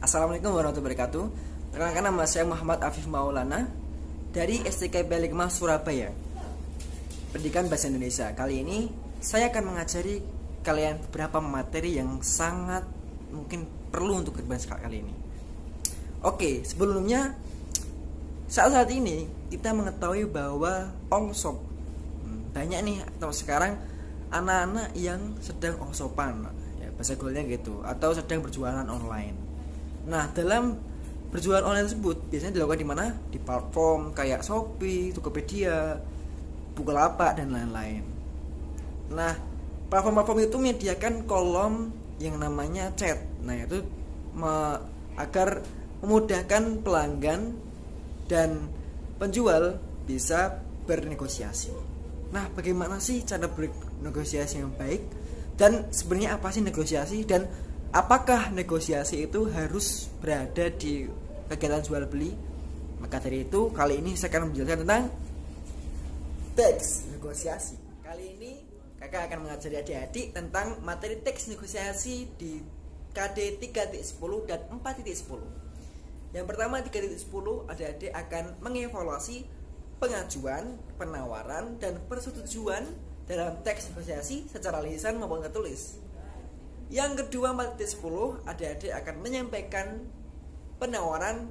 Assalamualaikum warahmatullahi wabarakatuh. Perkenalkan, nama saya Muhammad Afif Maulana dari STKP Ligma Surabaya, Pendidikan Bahasa Indonesia. Kali ini saya akan mengajari kalian beberapa materi yang sangat mungkin perlu untuk dibahas kali ini. Oke, sebelumnya saat ini kita mengetahui bahwa ongshop banyak nih atau sekarang anak-anak yang sedang ongsopan, ya bahasa gaulnya gitu, atau sedang berjualan online. Nah, dalam berjualan online tersebut biasanya dilakukan di mana? Di platform kayak Shopee, Tokopedia, Bukalapak dan lain-lain. Nah, platform-platform itu menyediakan kolom yang namanya chat. Nah, itu agar memudahkan pelanggan dan penjual bisa bernegosiasi. Nah, bagaimana sih cara bernegosiasi yang baik? Dan sebenarnya apa sih negosiasi? Dan apakah negosiasi itu harus berada di kegiatan jual beli? Maka dari itu kali ini saya akan menjelaskan tentang teks negosiasi. Kali ini kakak akan mengajari adik-adik tentang materi teks negosiasi di KD 3.10 dan 4.10. Yang pertama 3.10, adik-adik akan mengevaluasi pengajuan, penawaran, dan persetujuan dalam teks negosiasi secara lisan maupun tertulis. Yang kedua 4.10, adik-adik akan menyampaikan penawaran,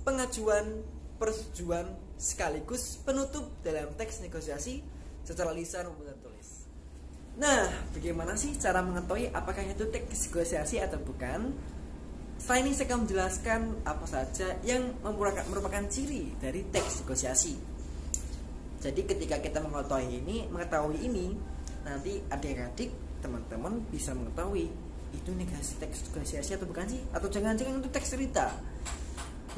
pengajuan, persetujuan sekaligus penutup dalam teks negosiasi secara lisan maupun tertulis. Nah, bagaimana sih cara mengetahui apakah itu teks negosiasi atau bukan? Setelah ini saya akan menjelaskan apa saja yang merupakan ciri dari teks negosiasi. Jadi ketika kita mengetahui ini, nanti adik-adik teman-teman bisa mengetahui itu teks negosiasi atau bukan sih, atau jangan-jangan itu teks cerita.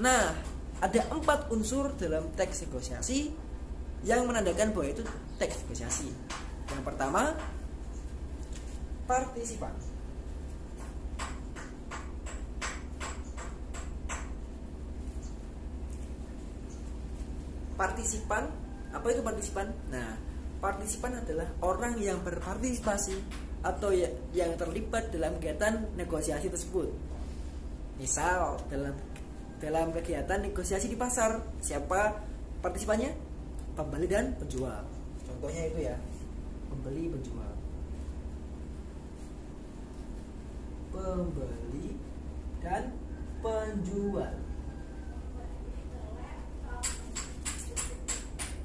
Nah, ada 4 unsur dalam teks negosiasi yang menandakan bahwa itu teks negosiasi. Yang pertama, partisipan. Partisipan, apa itu partisipan? Nah, partisipan adalah orang yang berpartisipasi atau yang terlibat dalam kegiatan negosiasi tersebut. Misal dalam kegiatan negosiasi di pasar, siapa partisipannya? Pembeli dan penjual. Contohnya itu ya, pembeli penjual. Pembeli dan penjual.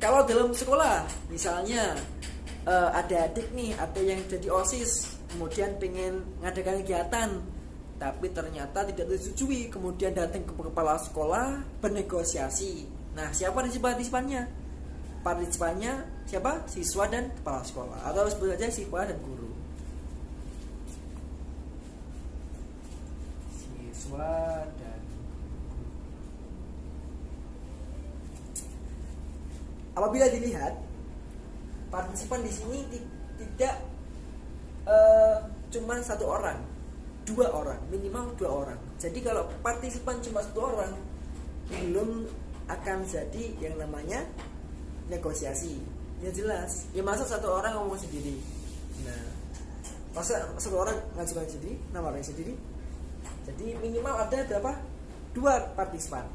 Kalau dalam sekolah, misalnya adik-adik nih, ada yang jadi OSIS, kemudian pengen ngadakan kegiatan, tapi ternyata tidak disetujui, kemudian datang ke kepala sekolah bernegosiasi. Nah, siapa partisipannya? Partisipannya siapa? Siswa dan kepala sekolah, atau sebut saja siswa dan guru. Siswa dan apabila dilihat partisipan di sini tidak cuma 1 orang, 2 orang, minimal 2 orang. Jadi kalau partisipan cuma 1 orang, belum akan jadi yang namanya negosiasi. Ya jelas, ya masa 1 orang ngomong sendiri. Nah, masa 1 orang ngajukan sendiri, nawarin sendiri. Jadi minimal ada berapa? 2 partisipan.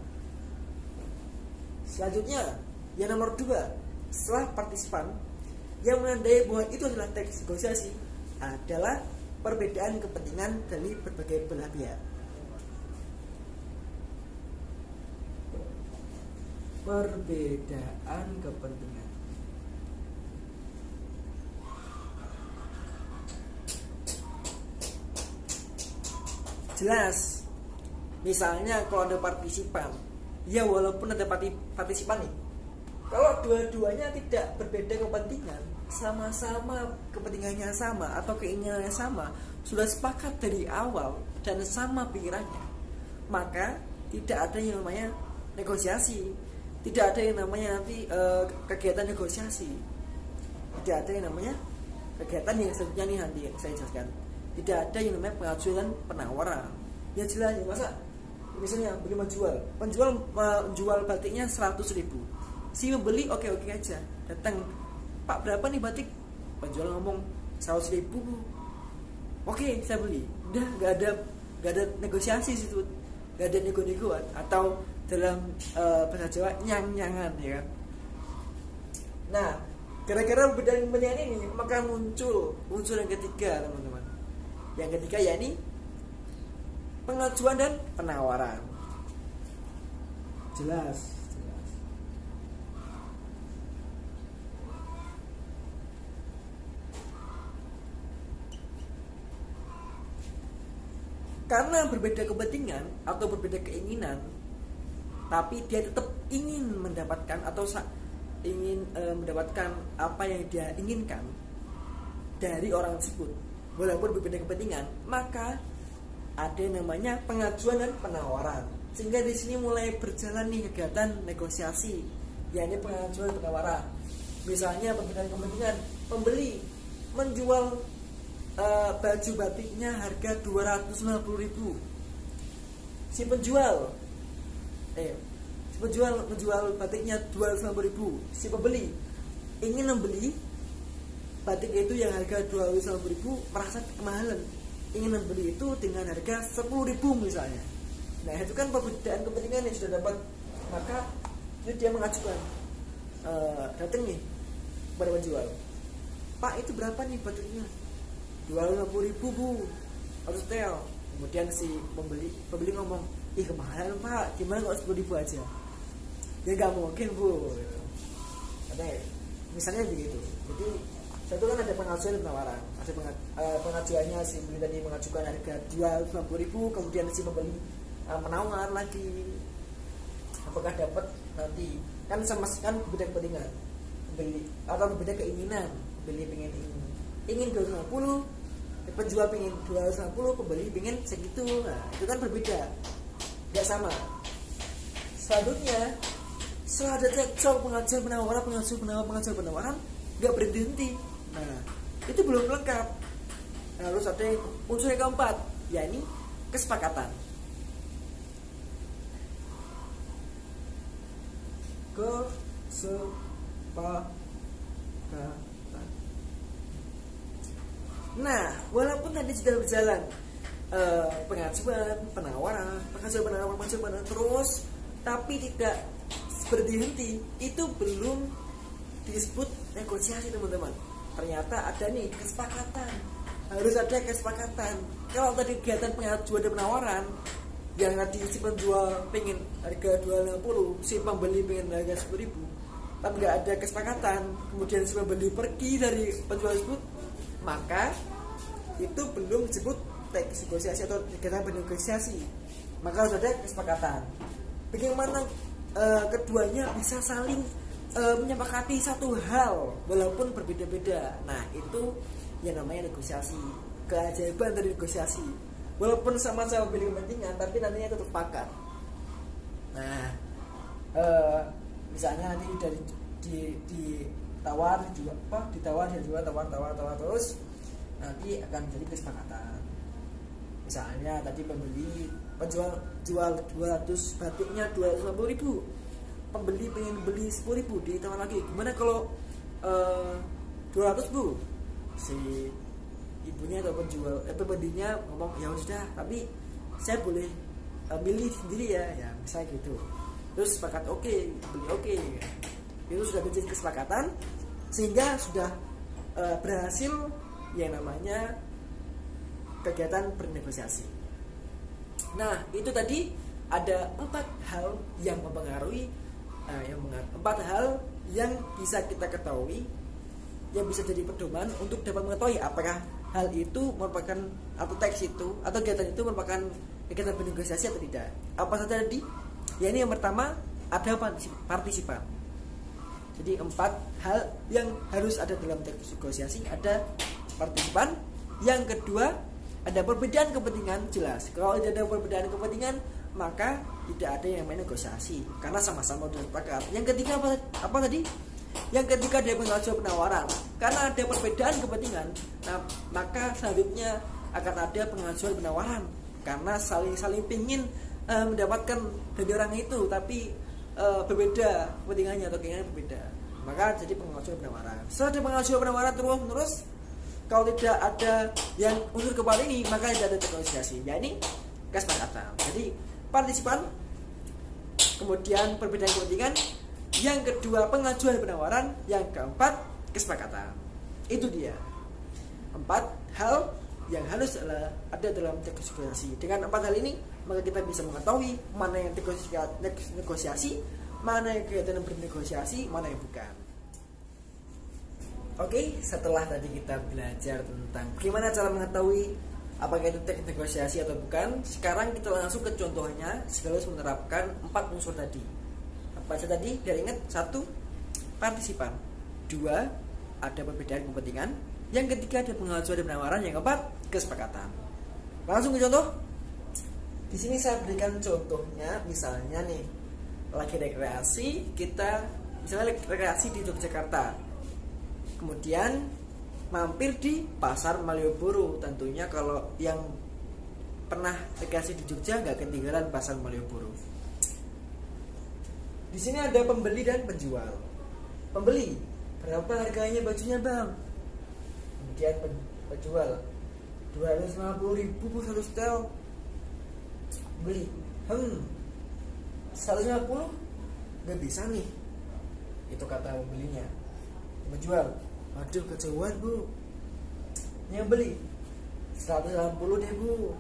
Selanjutnya, yang nomor 2, setelah partisipan, yang menandai bahwa itu adalah teks negosiasi adalah perbedaan kepentingan dari berbagai belah pihak. Perbedaan kepentingan. Jelas. Misalnya kalau ada partisipan, ya walaupun ada partisipan nih, kalau dua-duanya tidak berbeda kepentingan, sama-sama kepentingannya sama atau keinginannya sama, sudah sepakat dari awal dan sama pikirannya, maka tidak ada yang namanya negosiasi, tidak ada yang namanya nanti kegiatan negosiasi, tidak ada yang namanya kegiatan yang selanjutnya nih nanti saya jelaskan, tidak ada yang namanya pengajuan penawaran. Ya jelas, masa misalnya beli penjual menjual batiknya 100.000, si membeli oke aja, datang, Pak berapa nih batik? Penjual ngomong 100.000. Oke, saya beli. Udah nggak ada negosiasi situ. nggak ada nego-negoan, atau dalam bahasa Jawa nyang-nyangan, ya kan. Nah, gara-gara perbedaan kepentingan ini maka muncul unsur yang ketiga, teman-teman. Yang ketiga yakni pengajuan dan penawaran. Jelas. Karena berbeda kepentingan atau berbeda keinginan, tapi dia tetap ingin mendapatkan atau mendapatkan apa yang dia inginkan dari orang tersebut, walaupun berbeda kepentingan, maka ada yang namanya pengajuan dan penawaran. Sehingga di sini mulai berjalan nih kegiatan negosiasi, yakni pengajuan dan penawaran. Misalnya perbedaan kepentingan, pembeli menjual baju batiknya harga 250.000. Si penjual menjual batiknya 250.000. Si pembeli ingin membeli batik itu yang harga 250.000, merasa kemahalan, ingin membeli itu dengan harga 10.000 misalnya. Nah, itu kan perbedaan kepentingan yang sudah dapat. Maka itu dia mengajukan, datang nih kepada penjual, "Pak, itu berapa nih batiknya?" 250.000 bu, harus tel. Kemudian si pembeli ngomong, "Ih, kemahalan Pak, gimana kalau 10.000 aja?" "Ya nggak mungkin bu," gitu. Misalnya begitu. Jadi satu kan ada pengajuan dan penawaran. Ada pengajuannya, si pembeli tadi mengajukan harga 250.000, kemudian si pembeli menawar lagi apakah dapat nanti. Kan sama kan berbeda kepentingan, pembeli atau berbeda keinginan. Pembeli ingin 250, penjual pengen 250, pembeli pengen segitu. Nah, itu kan berbeda, nggak sama. Selanjutnya, setelah ada cekcok, pengajuan penawaran nggak berhenti. Nah, itu belum lengkap. Nah, harus ada unsur yang keempat, yakni kesepakatan. Nah, walaupun tadi sudah berjalan pengajuan, penawaran terus, tapi tidak berhenti, itu belum disebut negosiasi, teman-teman. Ternyata ada nih kesepakatan. Harus ada kesepakatan. Kalau tadi kegiatan pengajuan dan penawaran, yang tadi si penjual pengen harga 250, si pembeli pengen harga 10.000, tapi nggak ada kesepakatan, kemudian si pembeli pergi dari penjual tersebut, maka itu belum disebut negosiasi atau kegiatan bernegosiasi. Maka harus ada kesepakatan. Bagaimana keduanya bisa saling menyepakati satu hal walaupun berbeda-beda. Nah, itu yang namanya negosiasi. Keajaiban dari negosiasi. Walaupun sama-sama memiliki kepentingan, tapi nantinya tetap sepakat. Nah, misalnya nanti dari ditawar terus, nanti akan jadi kesepakatan. Misalnya tadi penjual jual 200 batiknya 250.000, pembeli pengen beli 10.000, ditawar lagi, "Gimana kalau 200 bu?" Si ibunya atau pembelinya ngomong, "Ya sudah, tapi saya boleh milih sendiri ya misalnya gitu." Terus sepakat, oke, beli oke. Itu sudah terjadi kesepakatan, sehingga sudah berhasil yang namanya kegiatan bernegosiasi. Nah, itu tadi ada 4 hal yang mempengaruhi, 4 hal yang bisa kita ketahui, yang bisa jadi pedoman untuk dapat mengetahui apakah hal itu merupakan, atau teks itu atau kegiatan itu merupakan kegiatan bernegosiasi atau tidak. Apa saja tadi? Ya, ini yang pertama, ada partisipan. Jadi 4 hal yang harus ada dalam teks negosiasi. Ada partisipan. Yang kedua, ada perbedaan kepentingan. Jelas, kalau tidak ada perbedaan kepentingan, maka tidak ada yang namanya negosiasi, karena sama-sama sudah sepakat. Yang ketiga apa tadi? Yang ketiga ada pengajuan penawaran. Karena ada perbedaan kepentingan, nah, maka selanjutnya akan ada pengajuan penawaran, karena saling pingin mendapatkan dari orang itu, tapi berbeda kepentingannya atau keinginannya berbeda. Maka jadi pengajuan penawaran. Setelah ada pengajuan penawaran terus, kalau tidak ada yang unsur kepala ini, maka tidak ada negosiasi, yakni kesepakatan. Jadi partisipan, kemudian perbedaan kepentingan, yang kedua pengajuan penawaran, yang keempat kesepakatan. Itu dia 4 hal yang harus ada dalam negosiasi. Dengan 4 hal ini maka kita bisa mengetahui mana yang negosiasi, mana yang kegiatan bernegosiasi, mana yang bukan. Oke, setelah tadi kita belajar tentang bagaimana cara mengetahui apakah itu teknik negosiasi atau bukan, sekarang kita langsung ke contohnya sekaligus menerapkan 4 unsur tadi. Apa saja tadi? Biar ingat. 1. Partisipan. 2. Ada perbedaan kepentingan. Yang ketiga ada pengajuan dan penawaran. Yang keempat kesepakatan. Langsung ke contoh. Di sini saya berikan contohnya, misalnya nih lagi rekreasi, kita misalnya rekreasi di Yogyakarta. Kemudian mampir di Pasar Malioboro. Tentunya kalau yang pernah rekreasi di Jogja nggak ketinggalan Pasar Malioboro. Di sini ada pembeli dan penjual. Pembeli, berapa harganya bajunya bang? Kemudian penjual, 250.000 satu setel. Beli, 150 nggak bisa nih. Itu kata pembelinya. Penjual, aduh kejauhan bu. Yang beli 180 deh bu.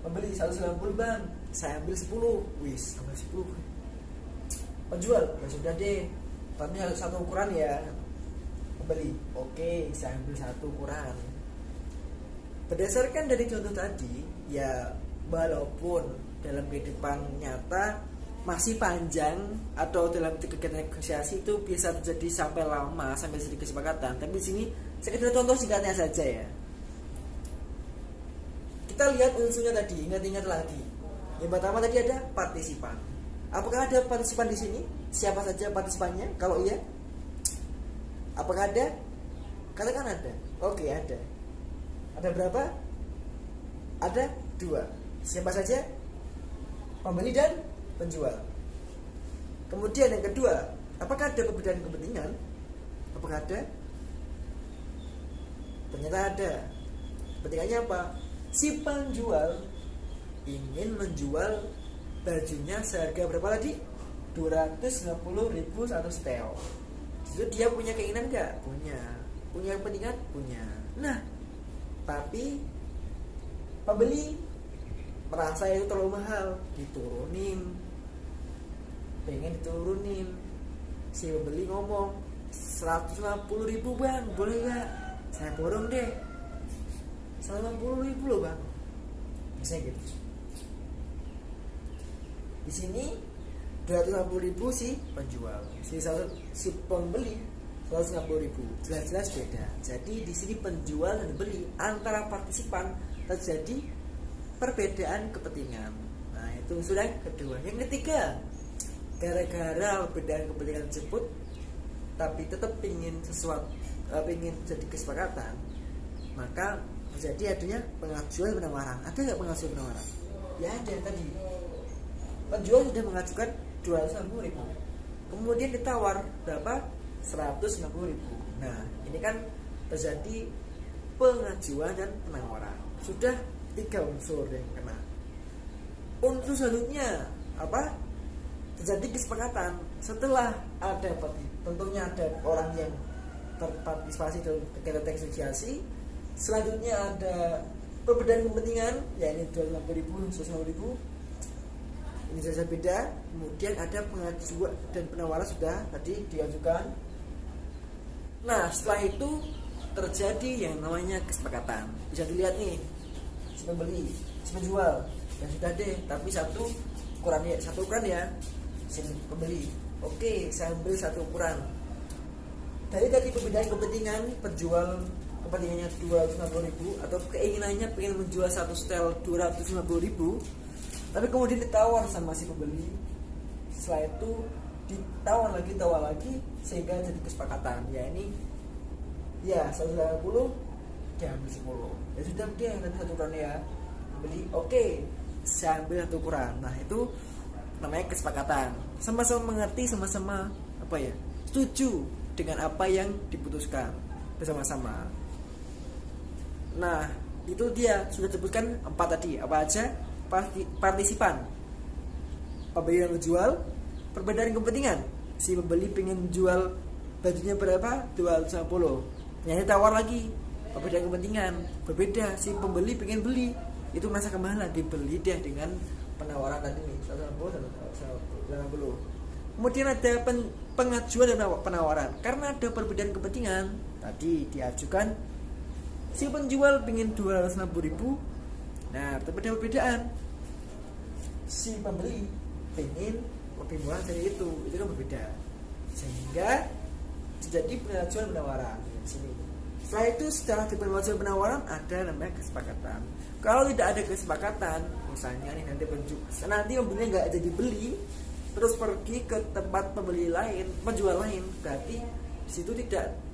Pembeli 190 bang, saya ambil 10. Wis, ambil 10. Penjual, ya sudah deh, tapi harus satu ukuran ya. Pembeli, oke, saya ambil satu ukuran. Berdasarkan dari contoh tadi, ya walaupun dalam kehidupan nyata masih panjang atau dalam kegiatan negosiasi itu bisa terjadi sampai lama, sampai sedikit kesepakatan. Tapi di sini sekedar contoh singkatnya saja ya. Kita lihat unsurnya tadi, ingat-ingat lagi. Yang pertama tadi ada partisipan. Apakah ada partisipan di sini? Siapa saja partisipannya? Kalau iya, apakah ada? Katakan ada. Oke, ada. Ada berapa? Ada 2. Siapa saja? Pembeli dan penjual. Kemudian yang kedua, apakah ada perbedaan kepentingan? Apakah ada? Ternyata ada. Kepentingannya apa? Si penjual ingin menjual bajunya seharga berapa tadi? 250.000 satu setel. Itu dia punya keinginan nggak? Punya. Punya kepentingan? Punya. Nah, tapi pembeli merasa itu terlalu mahal, diturunin. Pengen diturunin. Si pembeli ngomong 150.000 bang, boleh gak? Saya borong deh 150.000 loh bang. Misalnya gitu. Di sini 250.000 si penjual, si pembeli 150.000. Jelas-jelas beda. Jadi di sini penjual dan pembeli antara partisipan terjadi perbedaan kepentingan. Nah, itu unsur yang kedua. Yang ketiga, gara-gara perbedaan kepentingan tersebut tapi tetap ingin jadi kesepakatan, maka terjadi adanya pengajuan penawaran. Ada nggak pengajuan penawaran? Ya ada tadi. Penjual sudah mengajukan 250.000, kemudian ditawar berapa? 150.000. Nah, ini kan terjadi pengajuan dan penawaran. Sudah 3 unsur yang kena. Unsur selanjutnya apa? Terjadi kesepakatan setelah ada tentunya ada orang yang berpartisipasi dalam kegiatan negosiasi. Selanjutnya ada perbedaan kepentingan, yakni 250.000, 150.000. Ini saja beda. Kemudian ada pengajuan dan penawaran sudah tadi diajukan. Nah, setelah itu terjadi yang namanya kesepakatan. Bisa dilihat nih, si pembeli, si penjual, ya sudah deh, tapi satu ukuran ya. Si pembeli, oke, saya ambil satu ukuran. Dari tadi perbedaan kepentingan, penjual kepentingannya 250.000 atau keinginannya pengen menjual satu setel 250.000, tapi kemudian ditawar sama si pembeli. Setelah itu ditawar lagi sehingga jadi kesepakatan. Ya ini ya 180 dia ambil 10. Ya sudah dia yang tadi satu ukuran ya. Pembeli, oke, saya ambil satu ukuran. Nah, itu namanya kesepakatan. Sama-sama mengerti, sama-sama setuju dengan apa yang diputuskan bersama-sama. Nah, itu dia sudah sebutkan 4 tadi. Apa aja? partisipan. Pembeli dan penjual, perbedaan kepentingan. Si pembeli pengen jual bajunya berapa? 250. Ternyata tawar lagi, perbedaan kepentingan. Berbeda, si pembeli pengen beli, itu merasa kemahalan, dibeli deh dengan penawaran tadi nih 150 dan 180. Kemudian ada pengajuan dan penawaran. Karena ada perbedaan kepentingan, tadi diajukan si penjual pengen 260.000. Nah, tapi ada perbedaan. Si pembeli pengen lebih murah dari itu kan berbeda. Sehingga terjadi pengajuan penawaran di sini. Setelah itu setelah pengajuan penawaran ada namanya kesepakatan. Kalau tidak ada kesepakatan, misalnya nih nanti pembelinya nggak jadi beli, terus pergi ke tempat pembeli lain, penjual lain, berarti di situ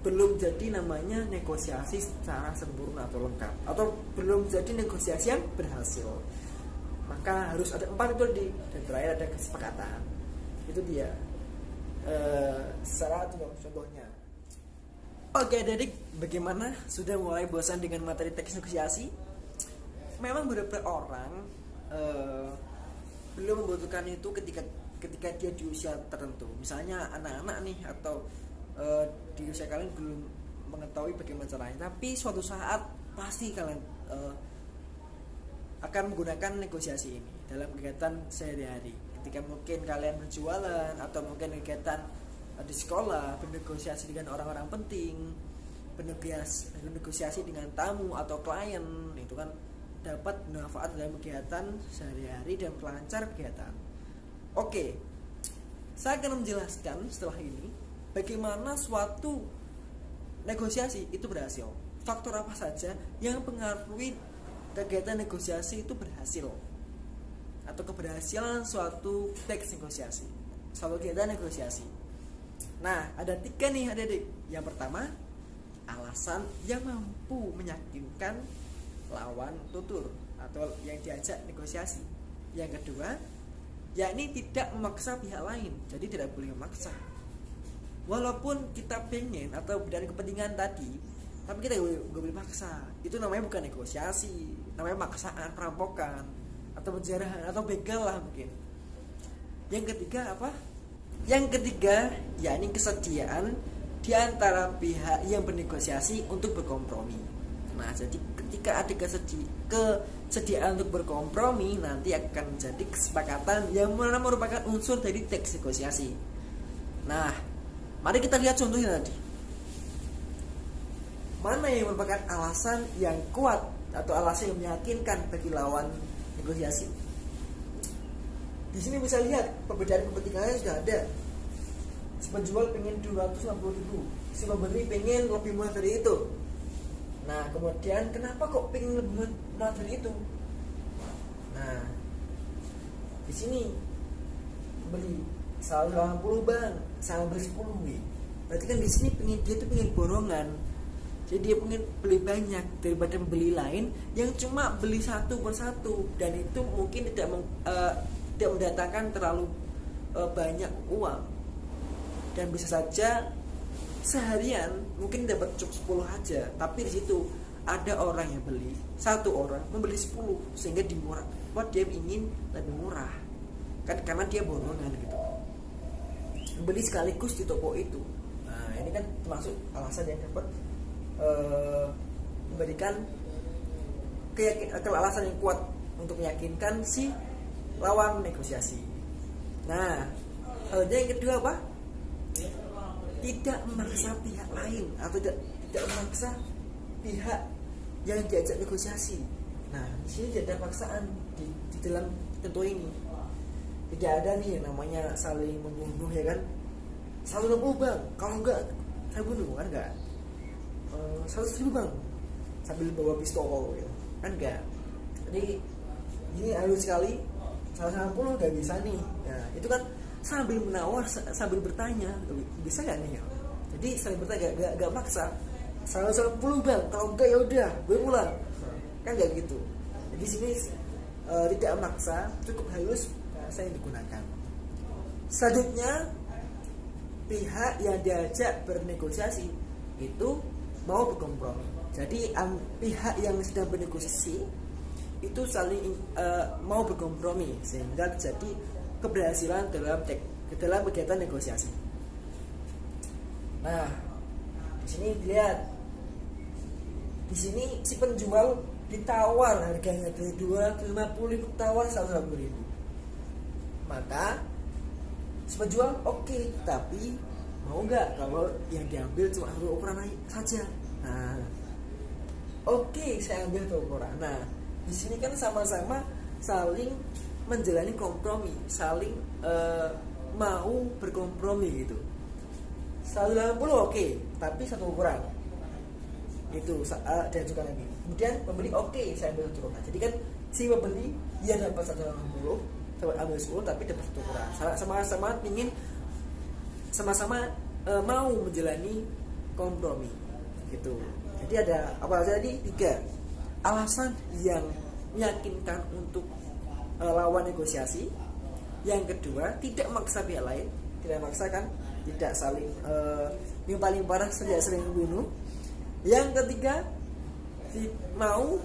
belum jadi namanya negosiasi secara sempurna atau lengkap, atau belum jadi negosiasi yang berhasil. Maka harus ada 4 itu dan terakhir ada kesepakatan. Itu dia secara contohnya. Oke adik, bagaimana? Sudah mulai bosan dengan materi teks negosiasi? Memang beberapa orang belum membutuhkan itu ketika dia di usia tertentu. Misalnya anak-anak nih, atau di usia kalian belum mengetahui bagaimana caranya. Tapi suatu saat pasti kalian akan menggunakan negosiasi ini dalam kegiatan sehari-hari. Ketika mungkin kalian berjualan, atau mungkin kegiatan di sekolah, bernegosiasi dengan orang-orang penting, bernegosiasi dengan tamu atau klien, itu kan dapat manfaat dalam kegiatan sehari-hari dan pelancar kegiatan. Oke, saya akan menjelaskan setelah ini bagaimana suatu negosiasi itu berhasil. Faktor apa saja yang mempengaruhi kegiatan negosiasi itu berhasil, atau keberhasilan suatu teks negosiasi, suatu kegiatan negosiasi. Nah, ada 3 nih adik-adik. Yang pertama, alasan yang mampu meyakinkan lawan tutur atau yang diajak negosiasi. Yang kedua, yakni tidak memaksa pihak lain. Jadi tidak boleh memaksa. Walaupun kita pengen atau dari kepentingan tadi, tapi kita gak boleh maksa. Itu namanya bukan negosiasi, namanya maksaan, perampokan, atau penjarahan, atau begal lah mungkin. Yang ketiga apa? Yang ketiga, yakni kesediaan di antara pihak yang bernegosiasi untuk berkompromi. Nah, jadi ketika ada kesediaan untuk berkompromi, nanti akan menjadi kesepakatan yang merupakan unsur dari teks negosiasi. Nah, mari kita lihat contohnya tadi. Mana yang merupakan alasan yang kuat atau alasan yang meyakinkan bagi lawan negosiasi? Di sini bisa lihat perbedaan kepentingannya sudah ada. Si penjual pengen 260.000, si pembeli pengen lebih murah dari itu. Nah, kemudian kenapa kok pengen lebih murah dari itu? Nah, di sini beli 180 bang, sama beli 10 nih. Berarti kan di sini dia tuh pengen borongan. Jadi dia pengen beli banyak daripada pembeli lain yang cuma beli satu persatu, dan itu mungkin tidak mendatangkan terlalu banyak uang. Dan bisa saja seharian mungkin dapat cukup 10 aja, tapi di situ ada orang yang beli, satu orang membeli 10 sehingga dimurah. Wah, dia ingin lebih murah kan, karena dia borongan gitu, beli sekaligus di toko itu. Nah, ini kan termasuk alasan yang dapat memberikan alasan yang kuat untuk meyakinkan si lawan negosiasi. Nah, halnya yang kedua apa? Tidak memaksa pihak lain, atau tidak memaksa pihak yang diajak negosiasi. Nah, di sini tidak ada paksaan di dalam contoh ini. Tidak ada nih yang namanya saling membunuh, ya kan? 160 bang, kalau enggak saya bunuh, kan enggak? 100.000 bang, sambil bawa pistol, ya kan enggak? Jadi ini halus sekali. 160 enggak bisa nih. Nah, itu kan sambil menawar, sambil bertanya, bisa nggak nih? Jadi sambil bertanya, gak maksa. 110 bang, kalau enggak ya udah, gue pulang. Kan nggak gitu. Jadi sini tidak maksa, cukup halus bahasa yang digunakan. Selanjutnya, pihak yang diajak bernegosiasi itu mau berkompromi. Jadi pihak yang sedang bernegosiasi itu saling mau berkompromi sehingga terjadi keberhasilan dalam kegiatan negosiasi. Nah, di sini dilihat, di sini si penjual ditawar harganya dari 250.000 tawar 150.000. Maka si penjual oke, tapi mau nggak kalau yang diambil cuma satu ukuran saja. Nah, oke, saya ambil satu ukuran. Nah, di sini kan sama-sama saling menjalani kompromi, saling mau berkompromi gitu. 180 oke, tapi satu ukuran itu diajukan lagi. Kemudian pembeli oke, saya ambil satu ukuran. Jadi kan si pembeli dia dapat 180, dapat ambil 10 tapi dapat satu ukuran. Sama-sama ingin sama-sama mau menjalani kompromi gitu. Jadi ada apa saja tadi? 3 alasan yang meyakinkan untuk lawan negosiasi. Yang kedua, tidak memaksa pihak lain, tidak memaksakan, tidak saling yang paling parah sering bunuh. Yang ketiga, mau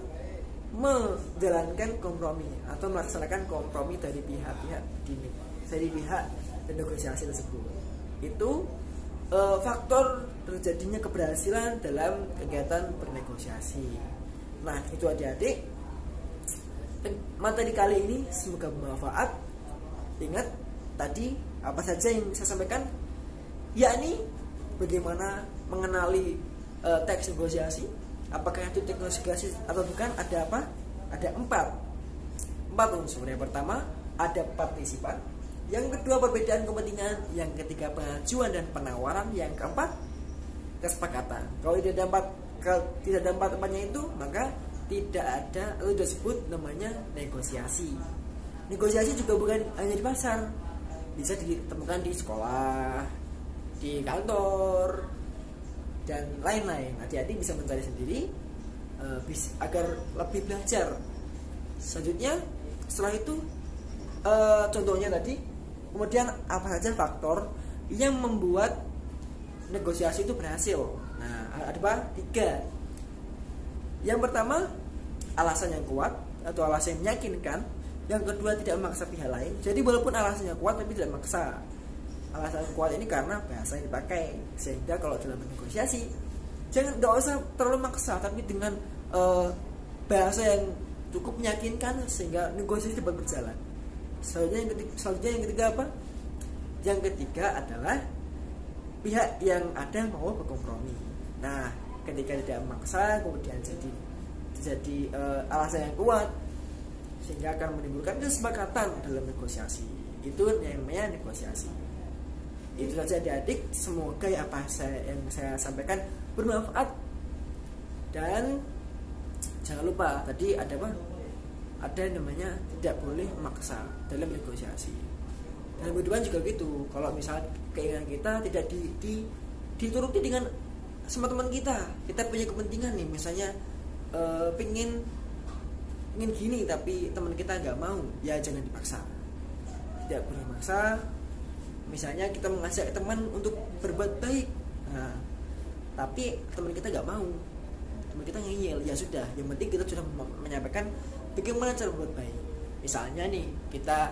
menjalankan kompromi atau melaksanakan kompromi dari pihak-pihak dan negosiasi tersebut. Itu faktor terjadinya keberhasilan dalam kegiatan bernegosiasi. Nah, itu adik-adik, materi kali ini semoga bermanfaat. Ingat tadi apa saja yang saya sampaikan, yakni bagaimana mengenali teks negosiasi, apakah itu teks negosiasi atau bukan. Ada apa? Ada 4 unsur. Yang pertama ada partisipan, yang kedua perbedaan kepentingan, yang ketiga pengajuan dan penawaran, yang keempat kesepakatan. Kalau tidak ada 4-empatnya itu, maka tidak ada atau disebut namanya negosiasi. Negosiasi juga bukan hanya di pasar, bisa ditemukan di sekolah, di kantor, dan lain-lain. Hati-hati bisa mencari sendiri agar lebih belajar. Selanjutnya, setelah itu contohnya tadi, kemudian apa saja faktor yang membuat negosiasi itu berhasil. Nah, ada apa? 3. Yang pertama, alasan yang kuat atau alasan yang meyakinkan. Yang kedua, tidak memaksa pihak lain. Jadi walaupun alasannya kuat tapi tidak memaksa. Alasan kuat ini karena bahasa yang dipakai, sehingga kalau dalam negosiasi nggak usah terlalu maksa, tapi dengan bahasa yang cukup meyakinkan sehingga negosiasi dapat berjalan. Selanjutnya yang ketiga apa? Yang ketiga adalah pihak yang ada mau berkompromi. Nah, ketika tidak memaksa kemudian jadi alasan yang kuat, sehingga akan menimbulkan kesepakatan dalam negosiasi. Itu yang namanya negosiasi. Itu saja adik-adik, semoga apa yang saya sampaikan bermanfaat. Dan jangan lupa tadi ada apa? Ada yang namanya tidak boleh memaksa dalam negosiasi. Dan kehidupan juga gitu. Kalau misalnya keinginan kita tidak dituruti dengan sama teman kita punya kepentingan nih, misalnya pengen gini tapi teman kita nggak mau, ya jangan dipaksa. Tidak boleh maksa. Misalnya kita mengajak teman untuk berbuat baik, nah, tapi teman kita nggak mau, teman kita ngeyel, ya sudah, yang penting kita sudah menyampaikan bagaimana cara berbuat baik. Misalnya nih kita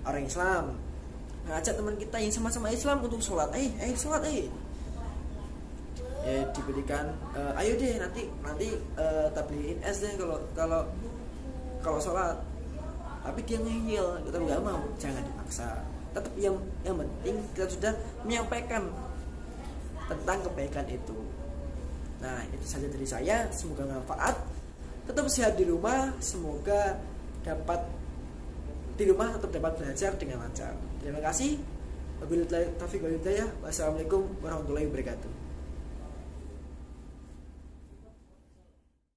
orang Islam ngajak teman kita yang sama-sama Islam untuk sholat, sholat ya diberikan ayo deh nanti tabliin es deh kalau sholat, tapi dia ngeyel, kita nggak mau, jangan dipaksa. Tetap yang penting kita sudah menyampaikan tentang kebaikan itu. Nah, itu saja dari saya, semoga bermanfaat. Tetap sehat di rumah, semoga tetap dapat belajar dengan lancar. Terima kasih. Wabillahi taufiq wal hidayah. Wassalamualaikum warahmatullahi wabarakatuh.